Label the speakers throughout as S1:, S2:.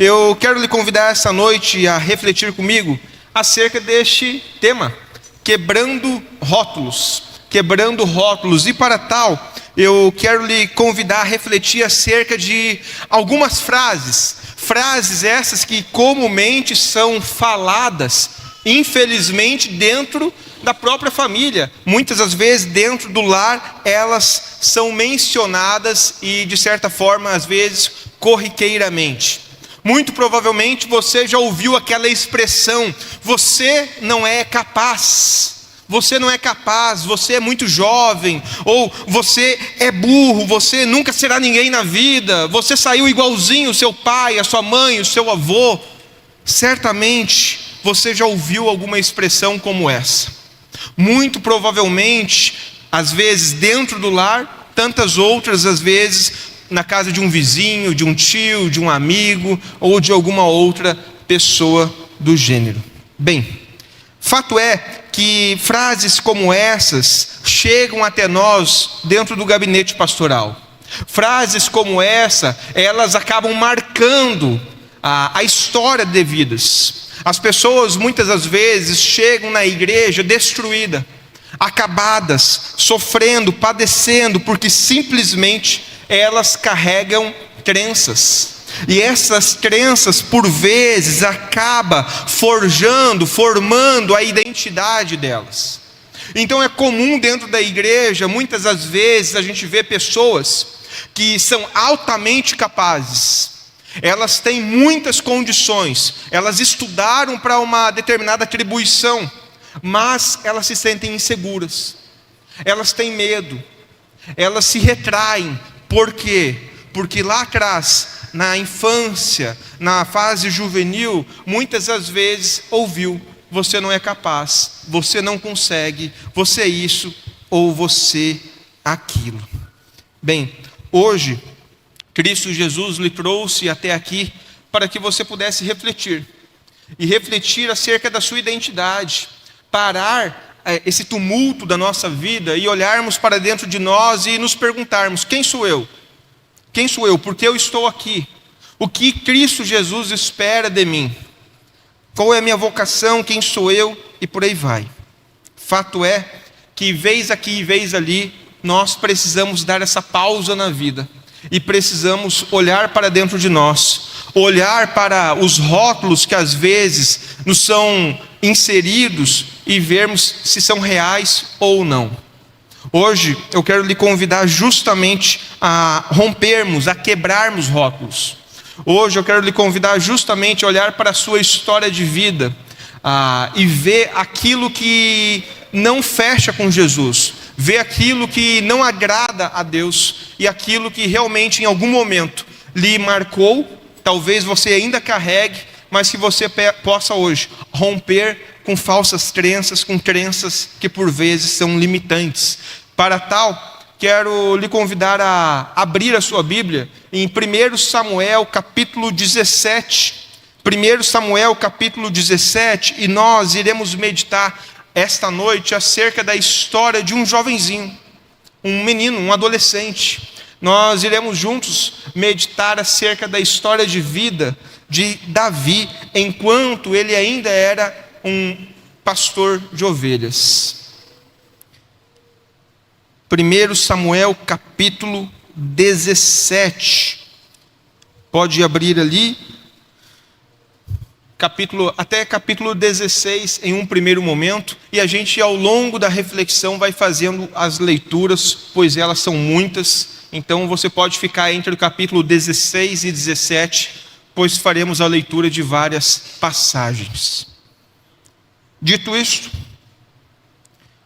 S1: Eu quero lhe convidar essa noite a refletir comigo acerca deste tema, quebrando rótulos. Quebrando rótulos. E para tal, eu quero lhe convidar a refletir acerca de algumas frases. Frases essas que comumente são faladas, infelizmente, dentro da própria família. Muitas das vezes, dentro do lar, elas são mencionadas e, de certa forma, às vezes, corriqueiramente. Muito provavelmente você já ouviu aquela expressão: você não é capaz, você não é capaz, você é muito jovem, ou você é burro, você nunca será ninguém na vida, você saiu igualzinho o seu pai, a sua mãe, o seu avô. Certamente você já ouviu alguma expressão como essa. Muito provavelmente, às vezes dentro do lar, tantas outras às vezes na casa de um vizinho, de um tio, de um amigo ou de alguma outra pessoa do gênero. Bem, fato é que frases como essas chegam até nós dentro do gabinete pastoral. Frases como essa, elas acabam marcando a história de vidas. As pessoas muitas das vezes chegam na igreja destruídas, acabadas, sofrendo, padecendo, porque simplesmente elas carregam crenças. E essas crenças, por vezes, acabam formando a identidade delas. Então é comum dentro da igreja, muitas das vezes, a gente vê pessoas que são altamente capazes. Elas têm muitas condições, elas estudaram para uma determinada atribuição, mas elas se sentem inseguras, elas têm medo, elas se retraem. Por quê? Porque lá atrás, na infância, na fase juvenil, muitas das vezes ouviu: você não é capaz, você não consegue, você é isso ou você aquilo. Bem, hoje Cristo Jesus lhe trouxe até aqui para que você pudesse refletir. E refletir acerca da sua identidade. Parar esse tumulto da nossa vida e olharmos para dentro de nós e nos perguntarmos: quem sou eu? Quem sou eu? Por que eu estou aqui? O que Cristo Jesus espera de mim? Qual é a minha vocação? Quem sou eu? E por aí vai. Fato é que vez aqui e vez ali, nós precisamos dar essa pausa na vida. E precisamos olhar para dentro de nós, olhar para os rótulos que às vezes nos são inseridos e vermos se são reais ou não. Hoje eu quero lhe convidar justamente a rompermos, a quebrarmos rótulos. Hoje eu quero lhe convidar justamente a olhar para a sua história de vida e ver aquilo que não fecha com Jesus, ver aquilo que não agrada a Deus e aquilo que realmente em algum momento lhe marcou, talvez você ainda carregue, mas que você possa hoje romper com falsas crenças, com crenças que por vezes são limitantes. Para tal, quero lhe convidar a abrir a sua Bíblia em 1 Samuel capítulo 17. 1 Samuel capítulo 17, e nós iremos meditar esta noite acerca da história de um jovenzinho, um menino, um adolescente. Nós iremos juntos meditar acerca da história de vida de Davi, enquanto ele ainda era um pastor de ovelhas. 1 Samuel capítulo 17. Pode abrir ali. Até capítulo 16 em um primeiro momento, e a gente ao longo da reflexão vai fazendo as leituras, pois elas são muitas. Então você pode ficar entre o capítulo 16 e 17, pois faremos a leitura de várias passagens. Dito isto,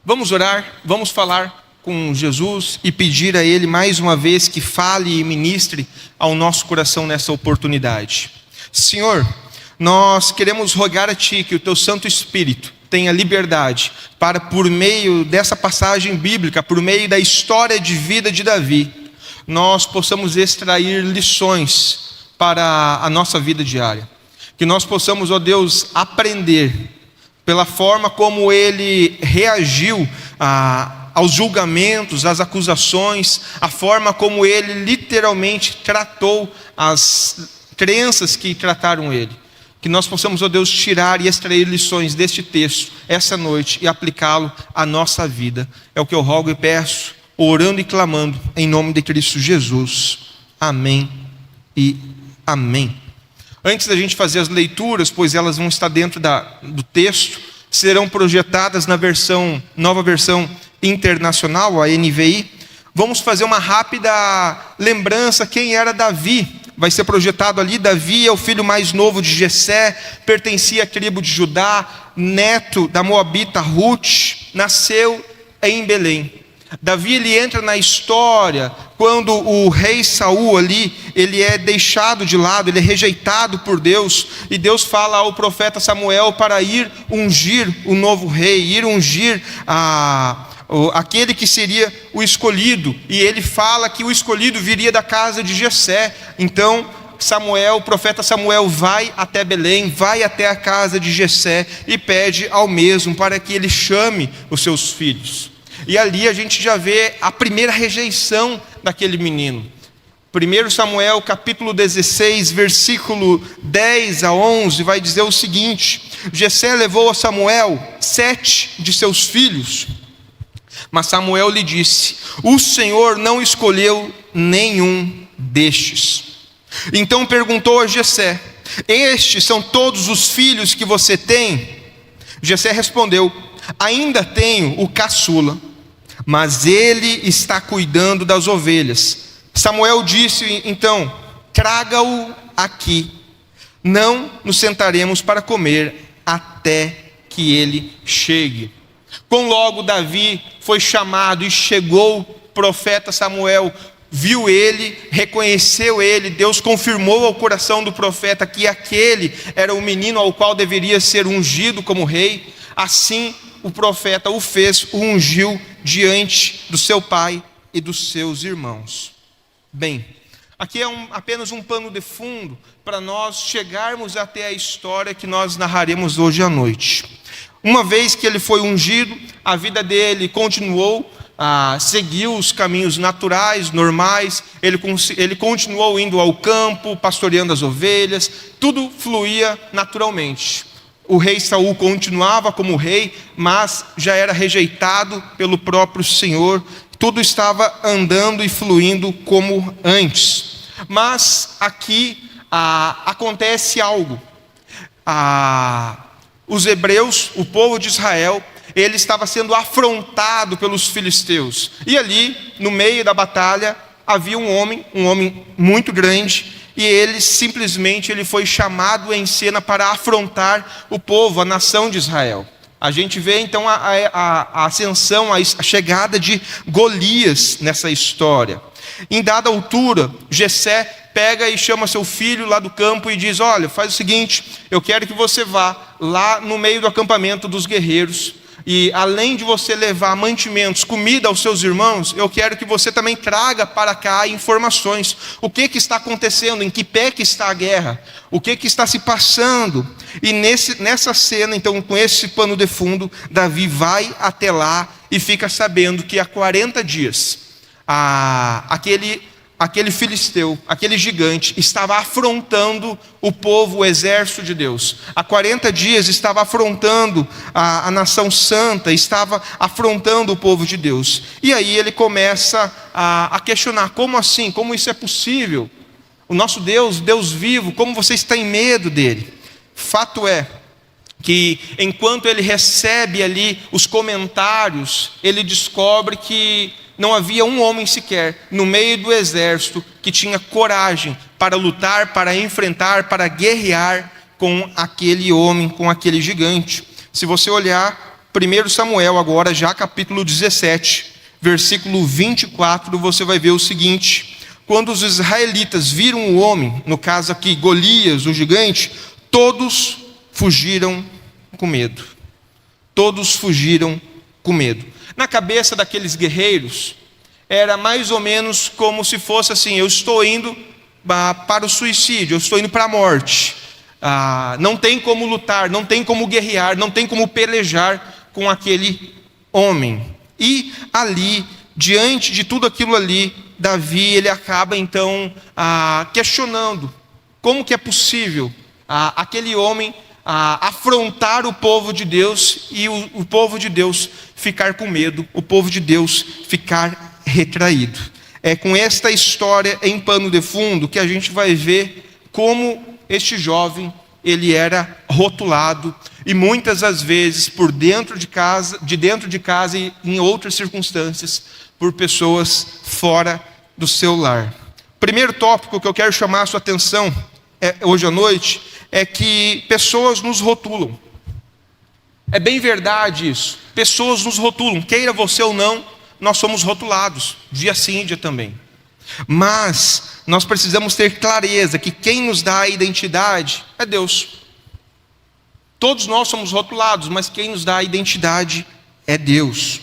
S1: vamos orar, vamos falar com Jesus e pedir a Ele mais uma vez que fale e ministre ao nosso coração nessa oportunidade. Senhor, nós queremos rogar a Ti que o Teu Santo Espírito tenha liberdade para, por meio dessa passagem bíblica, por meio da história de vida de Davi, nós possamos extrair lições para a nossa vida diária. Que nós possamos, ó Deus, aprender pela forma como ele reagiu aos julgamentos, às acusações, a forma como ele literalmente tratou as crenças que trataram ele. Que nós possamos, ó Deus, tirar e extrair lições deste texto essa noite e aplicá-lo à nossa vida. É o que eu rogo e peço, orando e clamando em nome de Cristo Jesus. Amém e amém. Antes da gente fazer as leituras, pois elas vão estar dentro do texto, serão projetadas na nova versão internacional, a NVI. Vamos fazer uma rápida lembrança quem era Davi. Vai ser projetado ali. Davi é o filho mais novo de Jessé, pertencia à tribo de Judá, neto da moabita Ruth, nasceu em Belém. Davi, ele entra na história quando o rei Saul ali, ele é deixado de lado, ele é rejeitado por Deus, e Deus fala ao profeta Samuel para ir ungir o novo rei, ir ungir aquele que seria o escolhido, e ele fala que o escolhido viria da casa de Jessé. Então o profeta Samuel vai até Belém, vai até a casa de Jessé e pede ao mesmo para que ele chame os seus filhos. E ali a gente já vê a primeira rejeição daquele menino. 1 Samuel capítulo 16, versículo 10 a 11, vai dizer o seguinte: Jessé levou a Samuel 7 de seus filhos, mas Samuel lhe disse: o Senhor não escolheu nenhum destes. Então perguntou a Jessé: estes são todos os filhos que você tem? Jessé respondeu: ainda tenho o caçula, mas ele está cuidando das ovelhas. Samuel disse então: traga-o aqui, não nos sentaremos para comer até que ele chegue. Quando logo Davi foi chamado e chegou o profeta Samuel, viu ele, reconheceu ele, Deus confirmou ao coração do profeta que aquele era o menino ao qual deveria ser ungido como rei. Assim o profeta o fez, o ungiu diante do seu pai e dos seus irmãos. Bem, aqui é apenas um pano de fundo para nós chegarmos até a história que nós narraremos hoje à noite. Uma vez que ele foi ungido, a vida dele continuou, seguiu os caminhos naturais, normais. Ele continuou indo ao campo, pastoreando as ovelhas, tudo fluía naturalmente. O rei Saul continuava como rei, mas já era rejeitado pelo próprio Senhor. Tudo estava andando e fluindo como antes. Mas aqui acontece algo. Os hebreus, o povo de Israel, ele estava sendo afrontado pelos filisteus. E ali, no meio da batalha, havia um homem muito grande, e ele simplesmente foi chamado em cena para afrontar o povo, a nação de Israel. A gente vê então a ascensão, a chegada de Golias nessa história. Em dada altura, Jessé pega e chama seu filho lá do campo e diz: olha, faz o seguinte, eu quero que você vá lá no meio do acampamento dos guerreiros, e além de você levar mantimentos, comida aos seus irmãos, eu quero que você também traga para cá informações. O que está acontecendo? Em que pé que está a guerra? O que está se passando? E nessa cena, então, com esse pano de fundo, Davi vai até lá e fica sabendo que há 40 dias, aquele filisteu, aquele gigante, estava afrontando o povo, o exército de Deus. Há 40 dias estava afrontando a nação santa, estava afrontando o povo de Deus. E aí ele começa a questionar: como assim? Como isso é possível? O nosso Deus, Deus vivo, como vocês têm medo dele? Fato é que enquanto ele recebe ali os comentários, ele descobre que não havia um homem sequer no meio do exército que tinha coragem para lutar, para enfrentar, para guerrear com aquele homem, com aquele gigante. Se você olhar 1 Samuel agora, já capítulo 17, versículo 24, você vai ver o seguinte: quando os israelitas viram o homem, no caso aqui Golias, o gigante, todos fugiram com medo. Todos fugiram com medo. Na cabeça daqueles guerreiros, era mais ou menos como se fosse assim: eu estou indo para o suicídio, eu estou indo para a morte. Não tem como lutar, não tem como guerrear, não tem como pelejar com aquele homem. E ali, diante de tudo aquilo ali, Davi, ele acaba então questionando Como que é possível aquele homem afrontar o povo de Deus e o povo de Deus ficar com medo, o povo de Deus ficar retraído? É com esta história em pano de fundo que a gente vai ver como este jovem ele era rotulado, e muitas das vezes por dentro de casa e em outras circunstâncias, por pessoas fora do seu lar. Primeiro tópico que eu quero chamar a sua atenção hoje à noite é que pessoas nos rotulam. É bem verdade isso. Pessoas nos rotulam, queira você ou não, nós somos rotulados, dia sim, dia também. Mas nós precisamos ter clareza que quem nos dá a identidade é Deus. Todos nós somos rotulados, mas quem nos dá a identidade é Deus.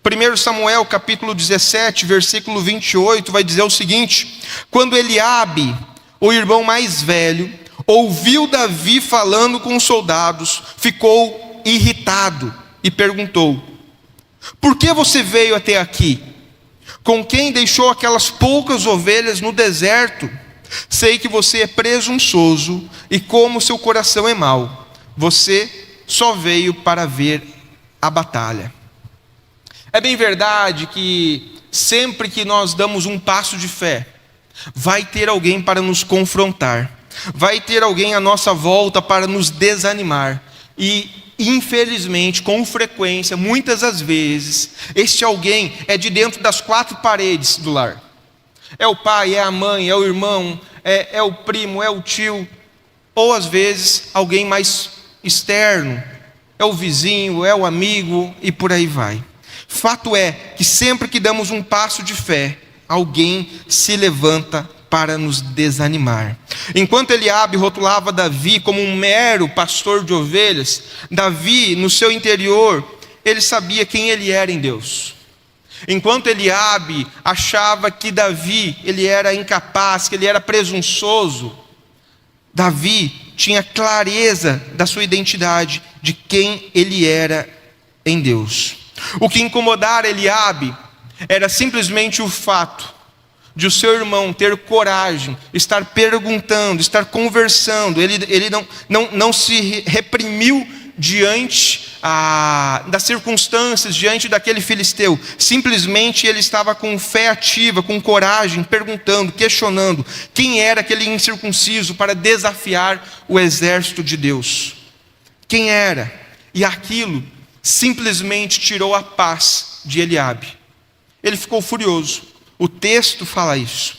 S1: 1 Samuel capítulo 17, versículo 28, vai dizer o seguinte: quando Eliabe, o irmão mais velho, ouviu Davi falando com os soldados, ficou irritado e perguntou: por que você veio até aqui? Com quem deixou aquelas poucas ovelhas no deserto? Sei que você é presunçoso e como seu coração é mau. Você só veio para ver a batalha. É bem verdade que sempre que nós damos um passo de fé, vai ter alguém para nos confrontar, vai ter alguém à nossa volta para nos desanimar. E infelizmente, com frequência, muitas das vezes, este alguém é de dentro das quatro paredes do lar. É o pai, é a mãe, é o irmão, é o primo, é o tio, ou às vezes alguém mais externo, é o vizinho, é o amigo e por aí vai. Fato é que sempre que damos um passo de fé, alguém se levanta para nos desanimar. Enquanto Eliabe rotulava Davi como um mero pastor de ovelhas, Davi, no seu interior, ele sabia quem ele era em Deus. Enquanto Eliabe achava que Davi, ele era incapaz, que ele era presunçoso, Davi tinha clareza da sua identidade, de quem ele era em Deus. O que incomodara Eliabe era simplesmente o fato de o seu irmão ter coragem, estar perguntando, estar conversando. Ele não se reprimiu diante das circunstâncias, diante daquele filisteu. Simplesmente ele estava com fé ativa, com coragem, perguntando, questionando quem era aquele incircunciso para desafiar o exército de Deus. Quem era? E aquilo simplesmente tirou a paz de Eliabe. Ele ficou furioso. O texto fala isso.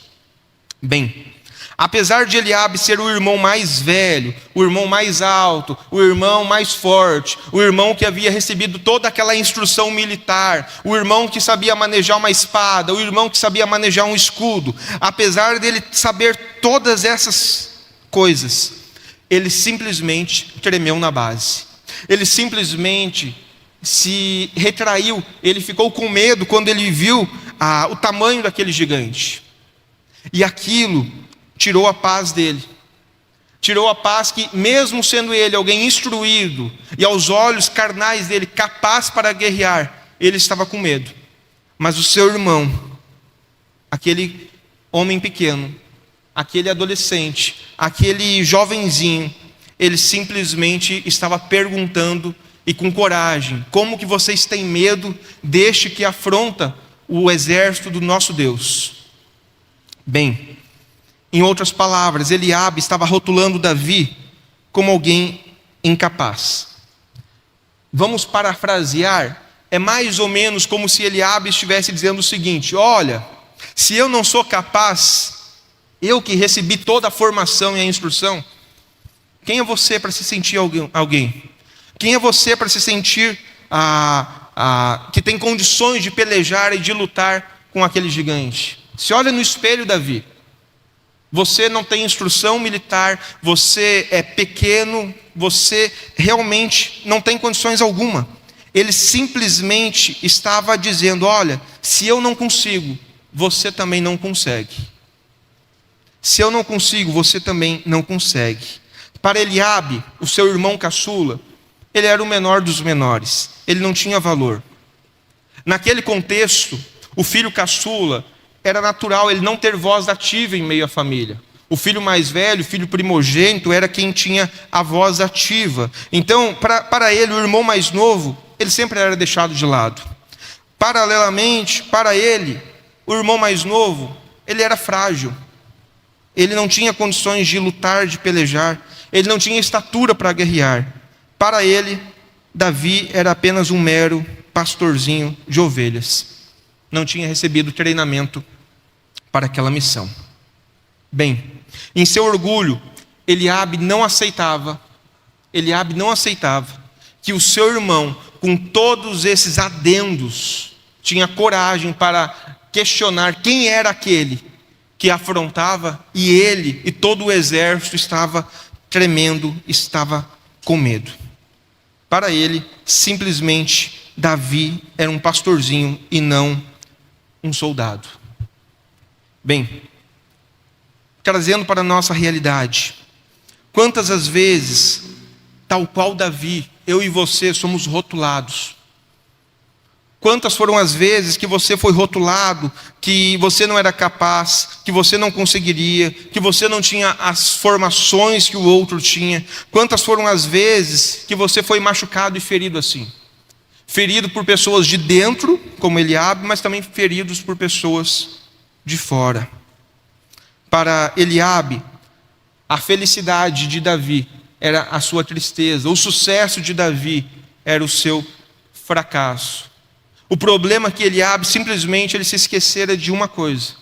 S1: Bem, apesar de Eliabe ser o irmão mais velho, o irmão mais alto, o irmão mais forte, o irmão que havia recebido toda aquela instrução militar, o irmão que sabia manejar uma espada, o irmão que sabia manejar um escudo, apesar dele saber todas essas coisas, ele simplesmente tremeu na base. Ele simplesmente se retraiu, ele ficou com medo quando ele viu o tamanho daquele gigante. E aquilo tirou a paz dele. Tirou a paz que, mesmo sendo ele alguém instruído, e aos olhos carnais dele capaz para guerrear, ele estava com medo. Mas o seu irmão, aquele homem pequeno, aquele adolescente, aquele jovenzinho, ele simplesmente estava perguntando, e com coragem: como que vocês têm medo deste que afronta o exército do nosso Deus? Bem, em outras palavras, Eliabe estava rotulando Davi como alguém incapaz. Vamos parafrasear, é mais ou menos como se Eliabe estivesse dizendo o seguinte: olha, se eu não sou capaz, eu que recebi toda a formação e a instrução, quem é você para se sentir alguém? Quem é você para se sentir que tem condições de pelejar e de lutar com aquele gigante? Se olha no espelho, Davi. Você não tem instrução militar, você é pequeno, você realmente não tem condições alguma. Ele simplesmente estava dizendo: olha, se eu não consigo, você também não consegue. Se eu não consigo, você também não consegue. Para Eliabe, o seu irmão caçula, ele era o menor dos menores, ele não tinha valor. Naquele contexto, o filho caçula, era natural ele não ter voz ativa em meio à família. O filho mais velho, o filho primogênito, era quem tinha a voz ativa. Então, para ele, o irmão mais novo, ele sempre era deixado de lado. Paralelamente, para ele, o irmão mais novo, ele era frágil. Ele não tinha condições de lutar, de pelejar. Ele não tinha estatura para guerrear. Para ele, Davi era apenas um mero pastorzinho de ovelhas. Não tinha recebido treinamento para aquela missão. Bem, em seu orgulho, Eliabe não aceitava que o seu irmão, com todos esses adendos, tinha coragem para questionar quem era aquele que afrontava, e ele e todo o exército estava tremendo, estava com medo. Para ele, simplesmente, Davi era um pastorzinho e não um soldado. Bem, trazendo para a nossa realidade, quantas as vezes, tal qual Davi, eu e você somos rotulados? Quantas foram as vezes que você foi rotulado, que você não era capaz, que você não conseguiria, que você não tinha as formações que o outro tinha? Quantas foram as vezes que você foi machucado e ferido assim? Ferido por pessoas de dentro, como Eliabe, mas também feridos por pessoas de fora. Para Eliabe, a felicidade de Davi era a sua tristeza, o sucesso de Davi era o seu fracasso. O problema é que Eliabe simplesmente ele se esquecera de uma coisa.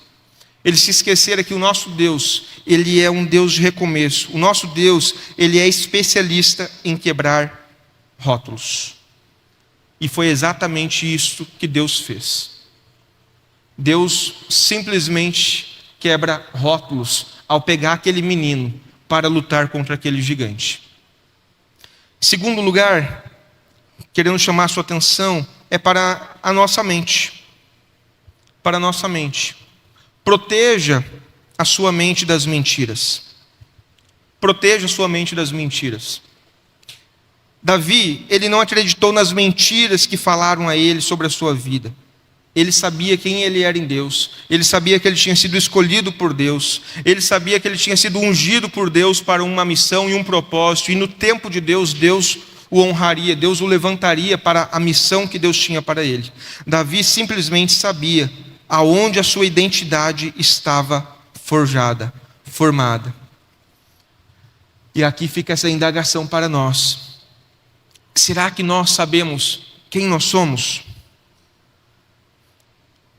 S1: Ele se esquecera que o nosso Deus, ele é um Deus de recomeço. O nosso Deus, ele é especialista em quebrar rótulos. E foi exatamente isso que Deus fez. Deus simplesmente quebra rótulos ao pegar aquele menino para lutar contra aquele gigante. Em segundo lugar, querendo chamar a sua atenção, é para a nossa mente. Para a nossa mente. Proteja a sua mente das mentiras. Proteja a sua mente das mentiras. Davi, ele não acreditou nas mentiras que falaram a ele sobre a sua vida. Ele sabia quem ele era em Deus. Ele sabia que ele tinha sido escolhido por Deus. Ele sabia que ele tinha sido ungido por Deus para uma missão e um propósito. E no tempo de Deus, Deus o honraria, Deus o levantaria para a missão que Deus tinha para ele. Davi simplesmente sabia aonde a sua identidade estava forjada, formada. E aqui fica essa indagação para nós. Será que nós sabemos quem nós somos?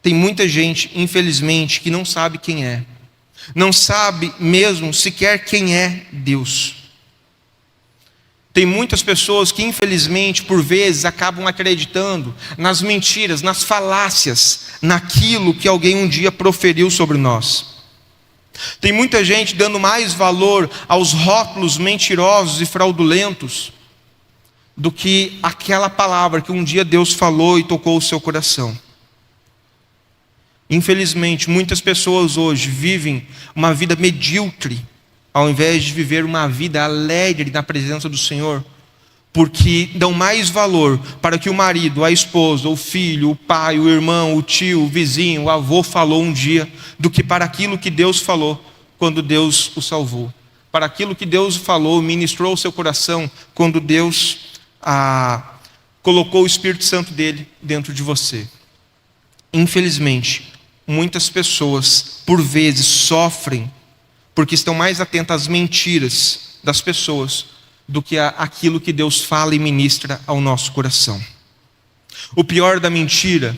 S1: Tem muita gente, infelizmente, que não sabe quem é. Não sabe mesmo sequer quem é Deus. Tem muitas pessoas que, infelizmente, por vezes, acabam acreditando nas mentiras, nas falácias, naquilo que alguém um dia proferiu sobre nós. Tem muita gente dando mais valor aos rótulos mentirosos e fraudulentos do que aquela palavra que um dia Deus falou e tocou o seu coração. Infelizmente, muitas pessoas hoje vivem uma vida medíocre, ao invés de viver uma vida alegre na presença do Senhor, porque dão mais valor para que o marido, a esposa, o filho, o pai, o irmão, o tio, o vizinho, o avô falou um dia, do que para aquilo que Deus falou quando Deus o salvou. Para aquilo que Deus falou, ministrou o seu coração quando Deus colocou o Espírito Santo dele dentro de você. Infelizmente, muitas pessoas, por vezes, sofrem porque estão mais atentas às mentiras das pessoas do que aquilo que Deus fala e ministra ao nosso coração. O pior da mentira,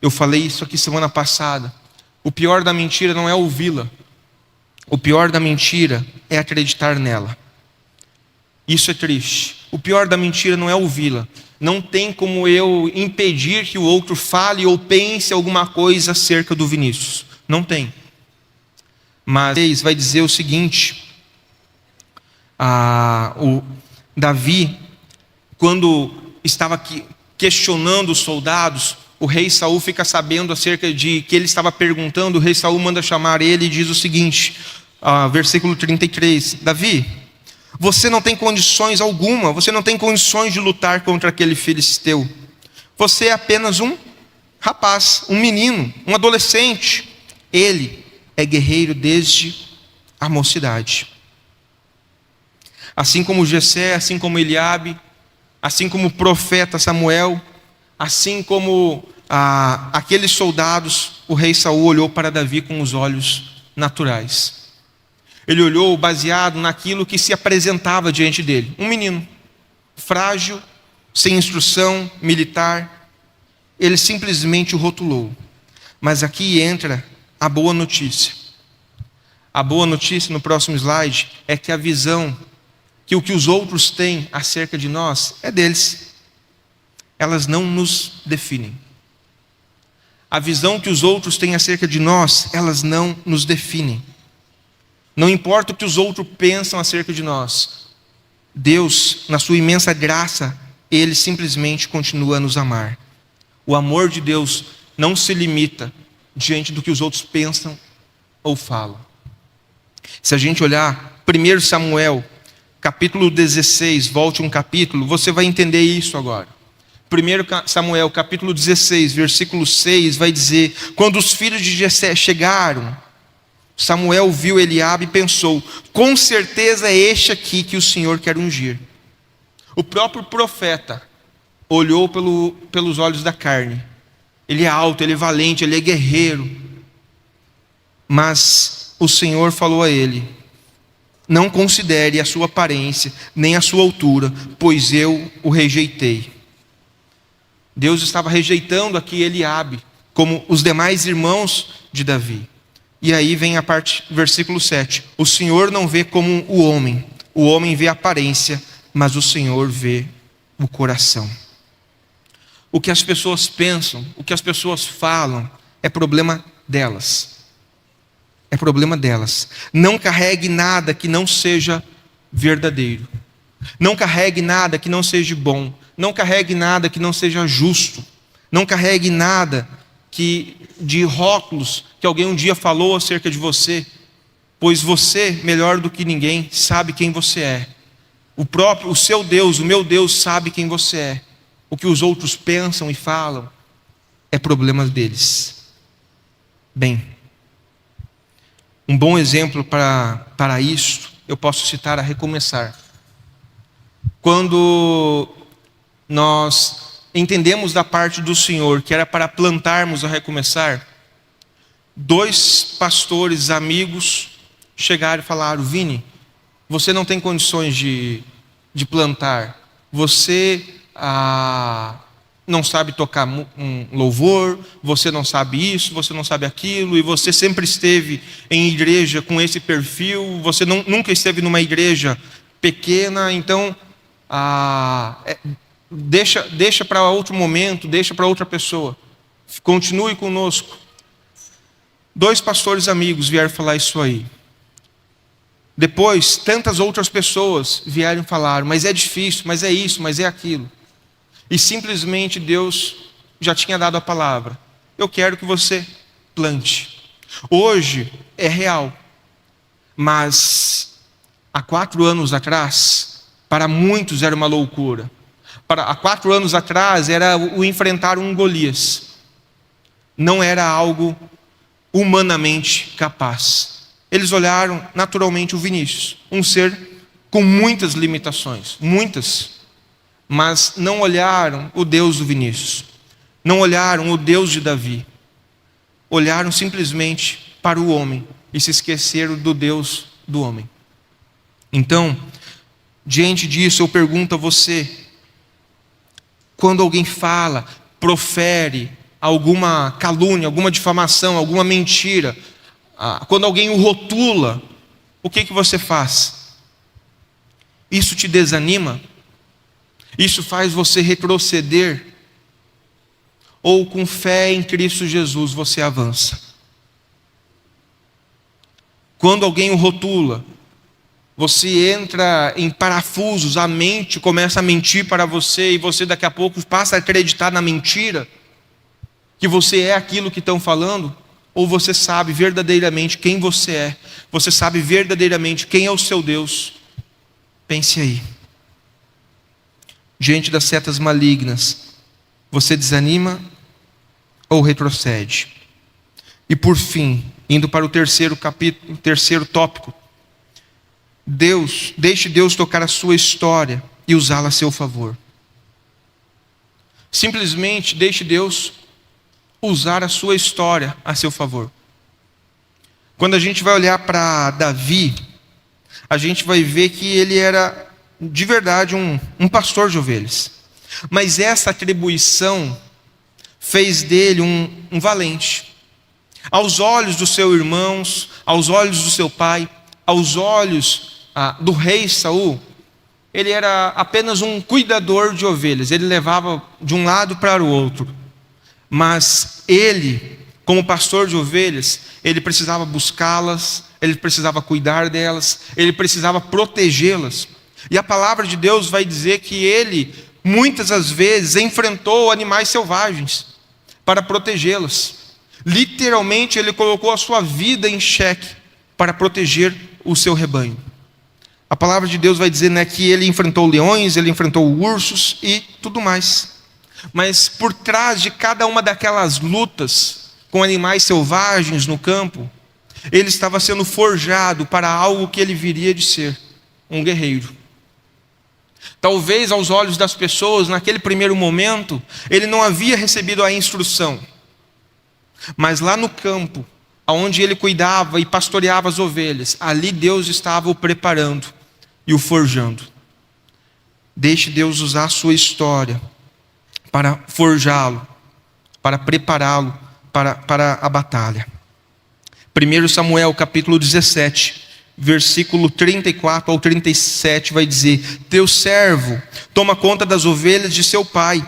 S1: eu falei isso aqui semana passada, o pior da mentira não é ouvi-la, o pior da mentira é acreditar nela. Isso é triste. O pior da mentira não é ouvi-la. Não tem como eu impedir que o outro fale ou pense alguma coisa acerca do Vinícius. Não tem. Mas vai dizer o seguinte, o Davi, quando estava aqui questionando os soldados, o rei Saul fica sabendo acerca de que ele estava perguntando, o rei Saul manda chamar ele e diz o seguinte, versículo 33, Davi, você não tem condições alguma, você não tem condições de lutar contra aquele filisteu. Você é apenas um rapaz, um menino, um adolescente. Ele é guerreiro desde a mocidade. Assim como Jessé, assim como Eliabe, assim como o profeta Samuel, assim como aqueles soldados, o rei Saul olhou para Davi com os olhos naturais. Ele olhou baseado naquilo que se apresentava diante dele. Um menino, frágil, sem instrução militar. Ele simplesmente o rotulou. Mas aqui entra a boa notícia. A boa notícia no próximo slide é que a visão, que o que os outros têm acerca de nós é deles. Elas não nos definem. A visão que os outros têm acerca de nós, elas não nos definem. Não importa o que os outros pensam acerca de nós. Deus, na sua imensa graça, Ele simplesmente continua a nos amar. O amor de Deus não se limita diante do que os outros pensam ou falam. Se a gente olhar 1 Samuel, capítulo 16, volte um capítulo, você vai entender isso agora. 1 Samuel, capítulo 16, versículo 6, vai dizer: quando os filhos de Jessé chegaram, Samuel viu Eliabe e pensou: com certeza é este aqui que o Senhor quer ungir. O próprio profeta olhou pelos olhos da carne. Ele é alto, ele é valente, ele é guerreiro. Mas o Senhor falou a ele: não considere a sua aparência, nem a sua altura, pois eu o rejeitei. Deus estava rejeitando aqui Eliabe, como os demais irmãos de Davi. E aí vem a parte, versículo 7. O Senhor não vê como o homem vê a aparência, mas o Senhor vê o coração. O que as pessoas pensam, o que as pessoas falam, é problema delas. É problema delas. Não carregue nada que não seja verdadeiro. Não carregue nada que não seja bom. Não carregue nada que não seja justo. Não carregue nada de rótulos que alguém um dia falou acerca de você, pois você, melhor do que ninguém, sabe quem você é. O seu Deus, o meu Deus, sabe quem você é. O que os outros pensam e falam é problema deles. Bem, um bom exemplo para isso, eu posso citar a Recomeçar. Quando nós entendemos da parte do Senhor que era para plantarmos a Recomeçar, 2 pastores amigos chegaram e falaram: Vini, você não tem condições de plantar, você não sabe tocar um louvor, você não sabe isso, você não sabe aquilo, e você sempre esteve em igreja com esse perfil, você nunca esteve numa igreja pequena, então deixa para outro momento, deixa para outra pessoa, continue conosco. 2 pastores amigos vieram falar isso aí. Depois, tantas outras pessoas vieram falar: mas é difícil, mas é isso, mas é aquilo. E simplesmente Deus já tinha dado a palavra: eu quero que você plante. Hoje é real, mas há 4 anos atrás, para muitos era uma loucura. Há 4 anos atrás era o enfrentar um Golias. Não era algo humanamente capaz. Eles olharam naturalmente o Vinícius, um ser com muitas limitações, muitas, mas não olharam o Deus do Vinícius, não olharam o Deus de Davi, olharam simplesmente para o homem e se esqueceram do Deus do homem. Então, diante disso, eu pergunto a você: quando alguém fala, profere alguma calúnia, alguma difamação, alguma mentira, quando alguém o rotula, o que você faz? Isso te desanima? Isso faz você retroceder? Ou com fé em Cristo Jesus você avança? Quando alguém o rotula, você entra em parafusos, a mente começa a mentir para você, e você daqui a pouco passa a acreditar na mentira, que você é aquilo que estão falando? Ou você sabe verdadeiramente quem você é? Você sabe verdadeiramente quem é o seu Deus? Pense aí. Diante das setas malignas, você desanima ou retrocede? E por fim, indo para o terceiro tópico, Deixe Deus tocar a sua história e usá-la a seu favor. Simplesmente deixe Deus usar a sua história a seu favor. Quando a gente vai olhar para Davi, a gente vai ver que ele era de verdade um pastor de ovelhas. Mas essa atribuição fez dele um valente. Aos olhos dos seus irmãos, aos olhos do seu pai, aos olhos do rei Saul, ele era apenas um cuidador de ovelhas. Ele levava de um lado para o outro. Mas ele, como pastor de ovelhas, ele precisava buscá-las, ele precisava cuidar delas, ele precisava protegê-las. E a palavra de Deus vai dizer que ele, muitas das vezes, enfrentou animais selvagens para protegê-las. Literalmente, ele colocou a sua vida em xeque para proteger o seu rebanho. A palavra de Deus vai dizer, né, que ele enfrentou leões, ele enfrentou ursos e tudo mais. Mas por trás de cada uma daquelas lutas com animais selvagens no campo, ele estava sendo forjado para algo que ele viria de ser, um guerreiro. Talvez aos olhos das pessoas, naquele primeiro momento, ele não havia recebido a instrução. Mas lá no campo, onde ele cuidava e pastoreava as ovelhas, ali Deus estava o preparando e o forjando. Deixe Deus usar a sua história para forjá-lo, para prepará-lo para a batalha. 1 Samuel capítulo 17, versículo 34 ao 37 vai dizer: teu servo toma conta das ovelhas de seu pai.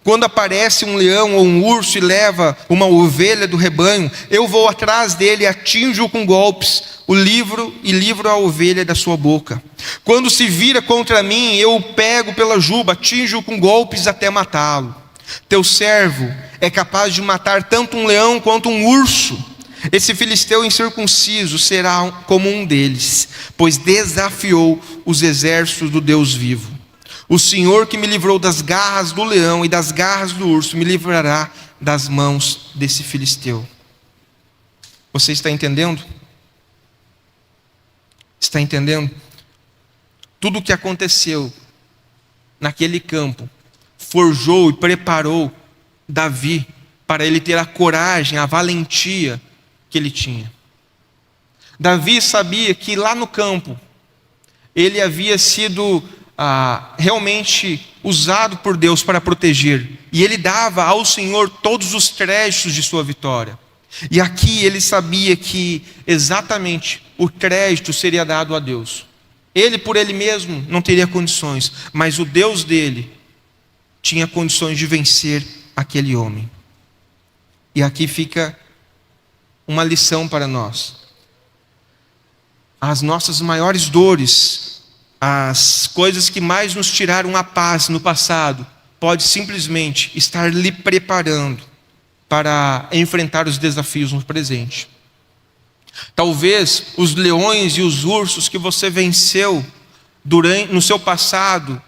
S1: Quando aparece um leão ou um urso e leva uma ovelha do rebanho, eu vou atrás dele e atinjo-o com golpes, livro a ovelha da sua boca. Quando se vira contra mim, eu o pego pela juba, atinjo-o com golpes até matá-lo. Teu servo é capaz de matar tanto um leão quanto um urso. Esse filisteu incircunciso será como um deles, pois desafiou os exércitos do Deus vivo. O Senhor que me livrou das garras do leão e das garras do urso, me livrará das mãos desse filisteu. Você está entendendo? Está entendendo? Tudo o que aconteceu naquele campo forjou e preparou Davi para ele ter a coragem, a valentia que ele tinha. Davi sabia que lá no campo ele havia sido realmente usado por Deus para proteger, e ele dava ao Senhor todos os créditos de sua vitória. E aqui ele sabia que exatamente o crédito seria dado a Deus. Ele por ele mesmo não teria condições, mas o Deus dele tinha condições de vencer aquele homem. E aqui fica uma lição para nós. As nossas maiores dores, as coisas que mais nos tiraram a paz no passado, pode simplesmente estar lhe preparando para enfrentar os desafios no presente. Talvez os leões e os ursos que você venceu no seu passado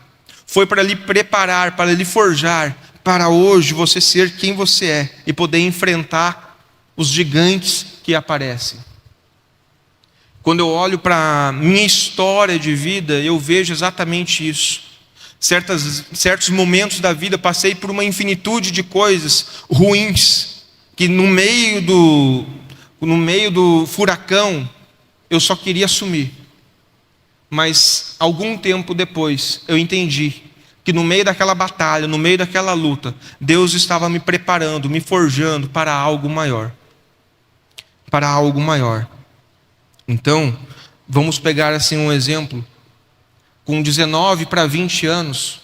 S1: foi para lhe preparar, para lhe forjar, para hoje você ser quem você é e poder enfrentar os gigantes que aparecem. Quando eu olho para a minha história de vida, eu vejo exatamente isso. Certos momentos da vida passei por uma infinitude de coisas ruins, que no meio do furacão eu só queria sumir. Mas algum tempo depois eu entendi que no meio daquela batalha, no meio daquela luta, Deus estava me preparando, me forjando para algo maior. Para algo maior. Então, vamos pegar assim um exemplo. Com 19 para 20 anos,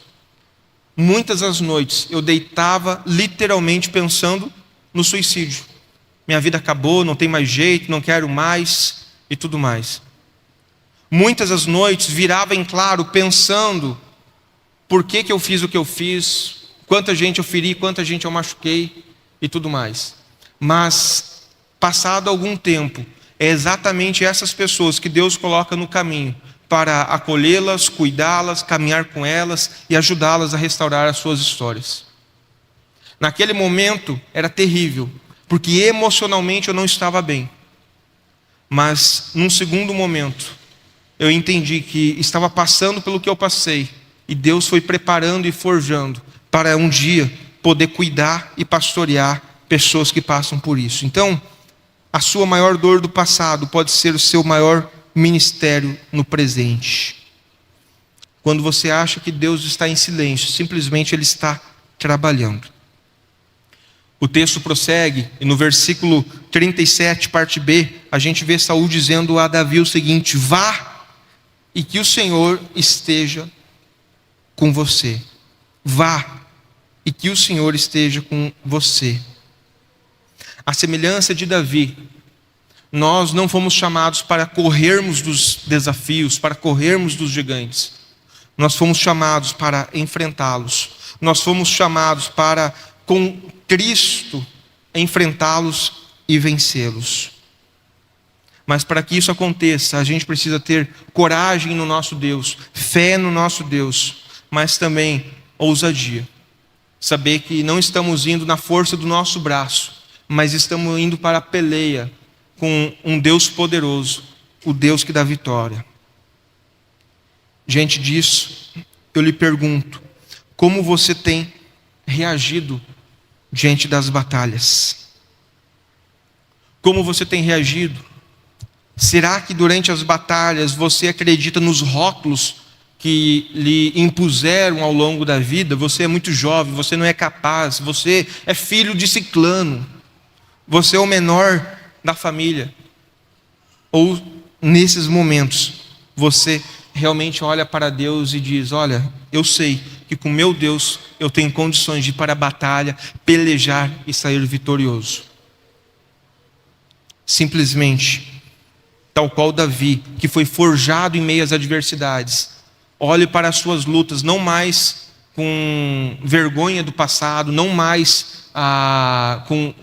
S1: muitas das noites eu deitava literalmente pensando no suicídio. Minha vida acabou, não tem mais jeito, não quero mais e tudo mais. Muitas das noites virava em claro pensando por que eu fiz o que eu fiz, quanta gente eu feri, quanta gente eu machuquei e tudo mais. Mas, passado algum tempo, é exatamente essas pessoas que Deus coloca no caminho para acolhê-las, cuidá-las, caminhar com elas e ajudá-las a restaurar as suas histórias. Naquele momento era terrível, porque emocionalmente eu não estava bem. Mas num segundo momento, eu entendi que estava passando pelo que eu passei, e Deus foi preparando e forjando para um dia poder cuidar e pastorear pessoas que passam por isso. Então, a sua maior dor do passado pode ser o seu maior ministério no presente. Quando você acha que Deus está em silêncio, simplesmente Ele está trabalhando. O texto prossegue, e no versículo 37, parte B, a gente vê Saul dizendo a Davi o seguinte: vá, e que o Senhor esteja com você. Vá, e que o Senhor esteja com você. A semelhança de Davi, nós não fomos chamados para corrermos dos desafios, para corrermos dos gigantes. Nós fomos chamados para enfrentá-los. Nós fomos chamados para, com Cristo, enfrentá-los e vencê-los. Mas para que isso aconteça, a gente precisa ter coragem no nosso Deus, fé no nosso Deus, mas também ousadia. Saber que não estamos indo na força do nosso braço, mas estamos indo para a peleia com um Deus poderoso, o Deus que dá vitória. Diante disso, eu lhe pergunto: como você tem reagido diante das batalhas? Como você tem reagido? Será que durante as batalhas você acredita nos rótulos que lhe impuseram ao longo da vida? Você é muito jovem, você não é capaz, você é filho de ciclano, você é o menor da família. Ou nesses momentos você realmente olha para Deus e diz: olha, eu sei que com meu Deus eu tenho condições de ir para a batalha, pelejar e sair vitorioso. Simplesmente, tal qual Davi, que foi forjado em meio às adversidades, olhe para as suas lutas, não mais com vergonha do passado, não mais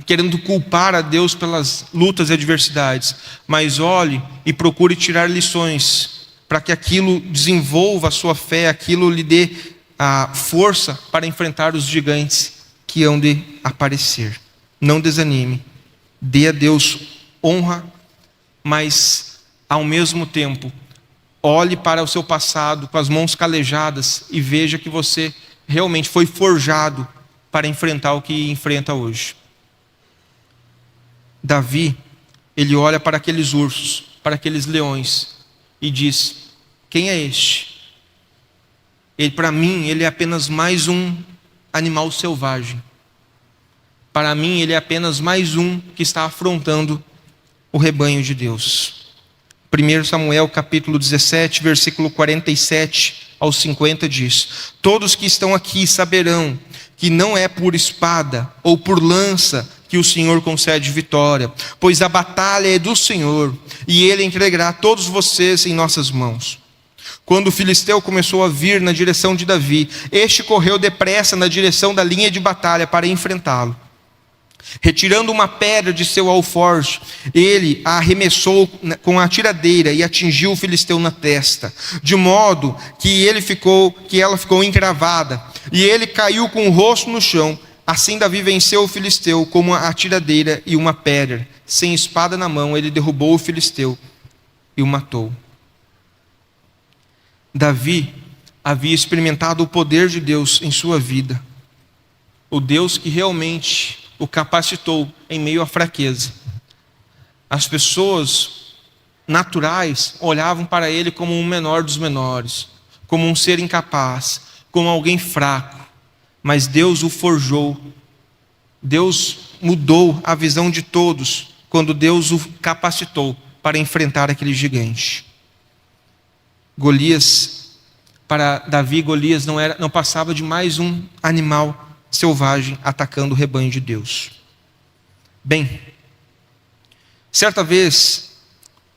S1: querendo culpar a Deus pelas lutas e adversidades, mas olhe e procure tirar lições, para que aquilo desenvolva a sua fé, aquilo lhe dê a força para enfrentar os gigantes que hão de aparecer. Não desanime, dê a Deus honra, mas ao mesmo tempo olhe para o seu passado com as mãos calejadas e veja que você realmente foi forjado para enfrentar o que enfrenta hoje. Davi, ele olha para aqueles ursos, para aqueles leões e diz: quem é este? Para mim, ele é apenas mais um animal selvagem. Para mim, ele é apenas mais um que está afrontando o rebanho de Deus. 1 Samuel capítulo 17, versículo 47 ao 50 diz: todos que estão aqui saberão que não é por espada ou por lança que o Senhor concede vitória, pois a batalha é do Senhor, e Ele entregará todos vocês em nossas mãos. Quando o filisteu começou a vir na direção de Davi, este correu depressa na direção da linha de batalha para enfrentá-lo. Retirando uma pedra de seu alforje, ele a arremessou com a tiradeira e atingiu o filisteu na testa, de modo que ela ficou encravada, e ele caiu com o rosto no chão. Assim Davi venceu o filisteu com a tiradeira e uma pedra. Sem espada na mão, ele derrubou o filisteu e o matou. Davi havia experimentado o poder de Deus em sua vida, o Deus que realmente o capacitou em meio à fraqueza. As pessoas naturais olhavam para ele como um menor dos menores, como um ser incapaz, como alguém fraco. Mas Deus o forjou. Deus mudou a visão de todos quando Deus o capacitou para enfrentar aquele gigante. Para Davi, Golias não passava de mais um animal selvagem atacando o rebanho de Deus. Bem, certa vez,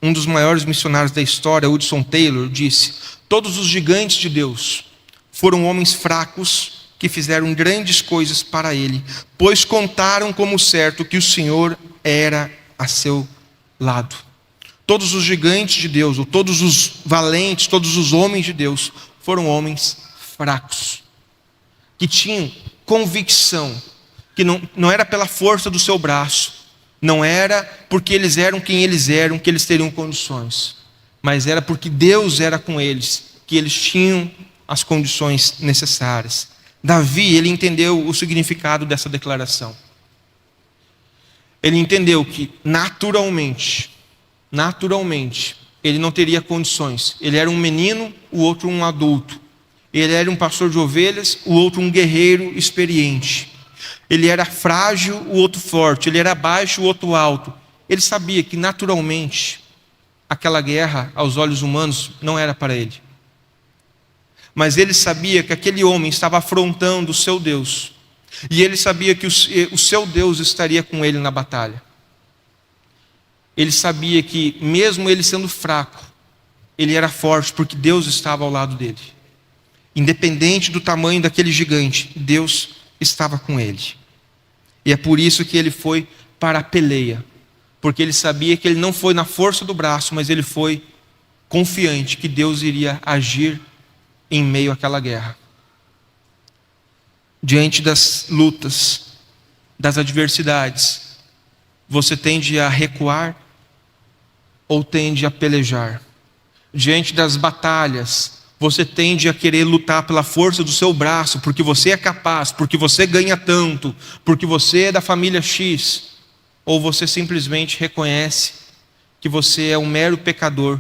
S1: um dos maiores missionários da história, Hudson Taylor, disse: todos os gigantes de Deus foram homens fracos que fizeram grandes coisas para Ele, pois contaram como certo que o Senhor era a seu lado. Todos os gigantes de Deus, ou todos os valentes, todos os homens de Deus, foram homens fracos, que tinham convicção, que não era pela força do seu braço, não era porque eles eram quem eles eram que eles teriam condições, mas era porque Deus era com eles, que eles tinham as condições necessárias. Davi, ele entendeu o significado dessa declaração. Ele entendeu que naturalmente, ele não teria condições. Ele era um menino, o outro um adulto. Ele era um pastor de ovelhas, o outro um guerreiro experiente. Ele era frágil, o outro forte. Ele era baixo, o outro alto. Ele sabia que naturalmente aquela guerra, aos olhos humanos, não era para ele. Mas ele sabia que aquele homem estava afrontando o seu Deus. E ele sabia que o seu Deus estaria com ele na batalha. Ele sabia que, mesmo ele sendo fraco, ele era forte, porque Deus estava ao lado dele. Independente do tamanho daquele gigante, Deus estava com ele. E é por isso que ele foi para a peleia. Porque ele sabia que ele não foi na força do braço, mas ele foi confiante que Deus iria agir em meio àquela guerra. Diante das lutas, das adversidades, você tende a recuar ou tende a pelejar? Diante das batalhas, você tende a querer lutar pela força do seu braço, porque você é capaz, porque você ganha tanto, porque você é da família X, ou você simplesmente reconhece que você é um mero pecador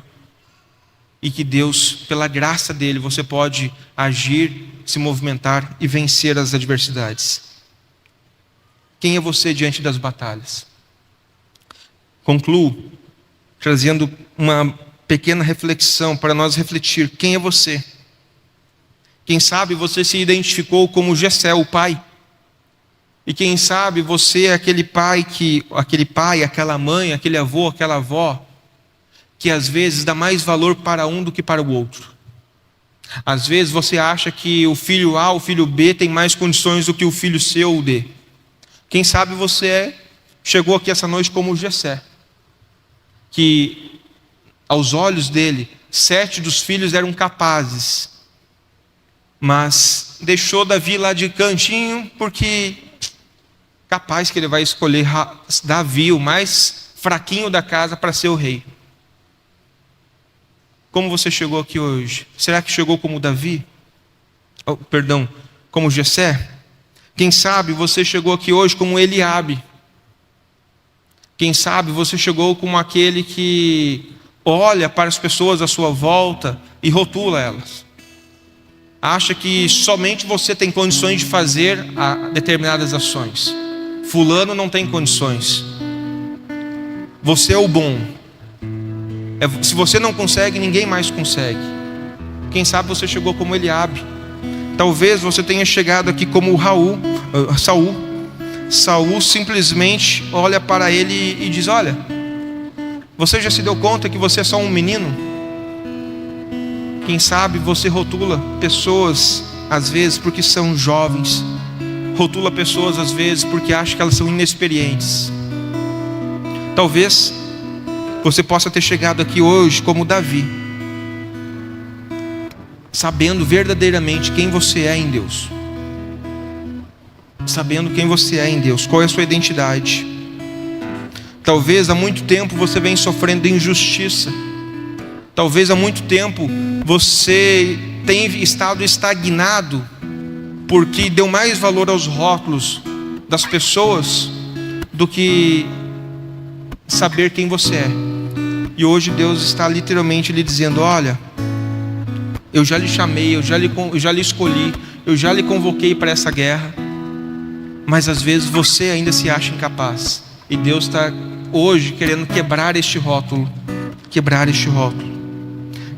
S1: e que Deus, pela graça dele, você pode agir, se movimentar e vencer as adversidades? Quem é você diante das batalhas? Concluo trazendo uma pequena reflexão para nós refletir. Quem é você? Quem sabe você se identificou como Jessé, o pai. E quem sabe você é aquele pai, aquela mãe, aquele avô, aquela avó, que às vezes dá mais valor para um do que para o outro. Às vezes você acha que o filho A, o filho B tem mais condições do que o filho C ou D. Quem sabe você chegou aqui essa noite como Jessé, que aos olhos dele, 7 dos filhos eram capazes, mas deixou Davi lá de cantinho, porque capaz que ele vai escolher Davi, o mais fraquinho da casa, para ser o rei. Como você chegou aqui hoje? Será que chegou como Davi? Como Jessé? Quem sabe você chegou aqui hoje como Eliabe? Quem sabe você chegou como aquele que olha para as pessoas à sua volta e rotula elas? Acha que somente você tem condições de fazer determinadas ações. Fulano não tem condições. Você é o bom. Se você não consegue, ninguém mais consegue. Quem sabe você chegou como Eliabe. Talvez você tenha chegado aqui como Saul. Saul simplesmente olha para ele e diz: olha, você já se deu conta que você é só um menino? Quem sabe você rotula pessoas, às vezes porque são jovens. Rotula pessoas, às vezes, porque acha que elas são inexperientes. Talvez você possa ter chegado aqui hoje como Davi, sabendo verdadeiramente quem você é em Deus. Sabendo quem você é em Deus, qual é a sua identidade. Talvez há muito tempo você vem sofrendo injustiça. Talvez há muito tempo você tenha estado estagnado, porque deu mais valor aos rótulos das pessoas do que saber quem você é. E hoje Deus está literalmente lhe dizendo: olha, eu já lhe chamei, eu já lhe escolhi, eu já lhe convoquei para essa guerra, mas às vezes você ainda se acha incapaz. E Deus está hoje querendo quebrar este rótulo.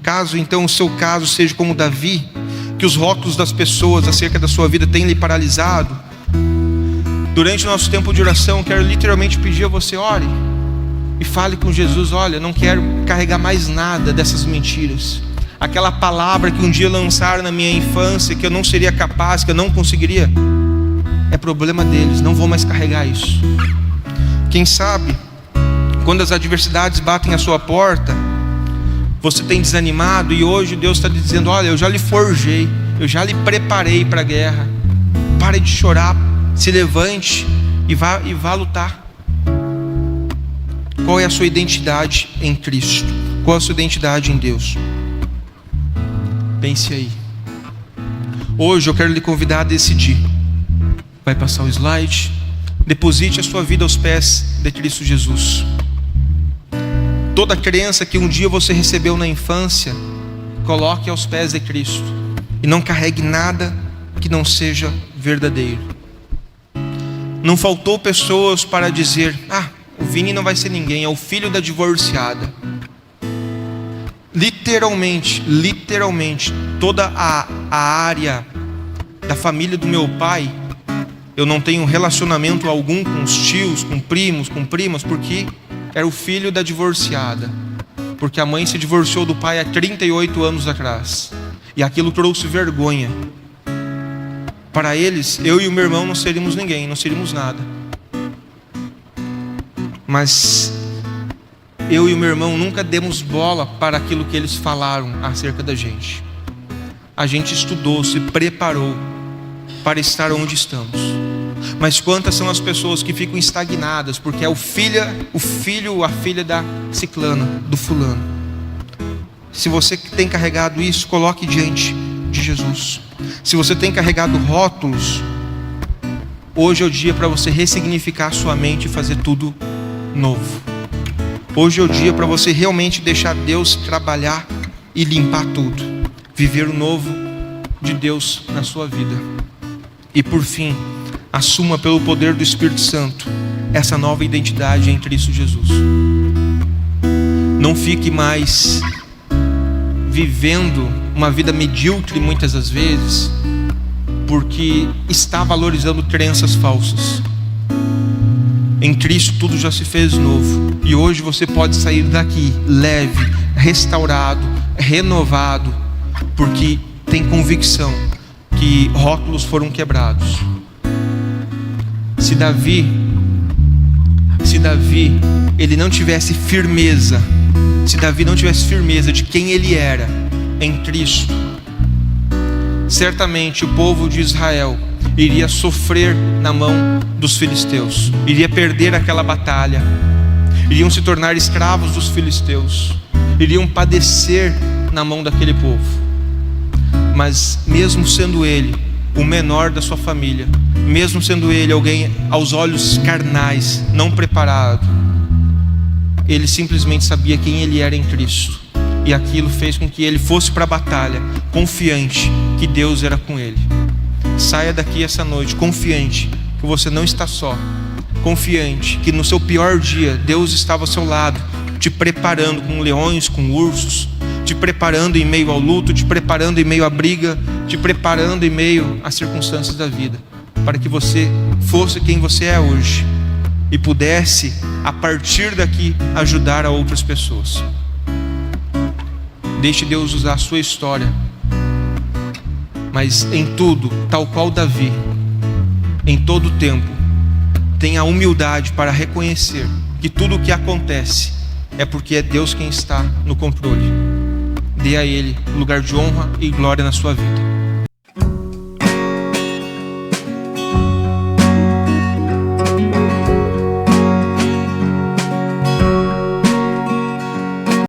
S1: Caso então o seu caso seja como Davi, que os rótulos das pessoas acerca da sua vida têm lhe paralisado, durante o nosso tempo de oração, eu quero literalmente pedir a você: ore e fale com Jesus: olha, não quero carregar mais nada dessas mentiras. Aquela palavra que um dia lançaram na minha infância, que eu não seria capaz, que eu não conseguiria, é problema deles, não vou mais carregar isso. Quem sabe, quando as adversidades batem à sua porta, você tem desanimado, e hoje Deus está dizendo: olha, eu já lhe forjei, eu já lhe preparei para a guerra. Pare de chorar, se levante e vá lutar. Qual é a sua identidade em Cristo? Qual é a sua identidade em Deus? Pense aí. Hoje eu quero lhe convidar a decidir. Vai passar o slide. Deposite a sua vida aos pés de Cristo Jesus. Toda crença que um dia você recebeu na infância, coloque aos pés de Cristo. E não carregue nada que não seja verdadeiro. Não faltou pessoas para dizer: o Vini não vai ser ninguém, é o filho da divorciada. Literalmente, toda a área da família do meu pai, eu não tenho relacionamento algum com os tios, com primos, com primas, porque era o filho da divorciada. Porque a mãe se divorciou do pai há 38 anos atrás. E aquilo trouxe vergonha. Para eles, eu e o meu irmão não seríamos ninguém, não seríamos nada. Mas eu e o meu irmão nunca demos bola para aquilo que eles falaram acerca da gente. A gente estudou, se preparou para estar onde estamos. Mas quantas são as pessoas que ficam estagnadas porque é o filho, a filha da ciclana, do fulano. Se você tem carregado isso, coloque diante de Jesus. Se você tem carregado rótulos, hoje é o dia para você ressignificar a sua mente e fazer tudo novo. Hoje é o dia para você realmente deixar Deus trabalhar e limpar tudo. Viver o novo de Deus na sua vida. E por fim, assuma pelo poder do Espírito Santo essa nova identidade em Cristo Jesus. Não fique mais vivendo uma vida medíocre muitas das vezes, porque está valorizando crenças falsas. Em Cristo tudo já se fez novo, e hoje você pode sair daqui leve, restaurado, renovado, porque tem convicção que rótulos foram quebrados. Se Davi ele não tivesse firmeza, se Davi não tivesse firmeza de quem ele era em Cristo, certamente o povo de Israel iria sofrer na mão dos filisteus, iria perder aquela batalha, iriam se tornar escravos dos filisteus, iriam padecer na mão daquele povo. Mas mesmo sendo ele o menor da sua família, mesmo sendo ele alguém aos olhos carnais, não preparado, ele simplesmente sabia quem ele era em Cristo, e aquilo fez com que ele fosse para a batalha confiante que Deus era com ele. Saia daqui essa noite confiante que você não está só, confiante que no seu pior dia Deus estava ao seu lado, te preparando com leões, com ursos, te preparando em meio ao luto, te preparando em meio à briga, te preparando em meio às circunstâncias da vida, para que você fosse quem você é hoje e pudesse, a partir daqui, ajudar a outras pessoas. Deixe Deus usar a sua história, mas em tudo, tal qual Davi, em todo tempo, tenha a humildade para reconhecer que tudo o que acontece é porque é Deus quem está no controle. Dê a Ele lugar de honra e glória na sua vida.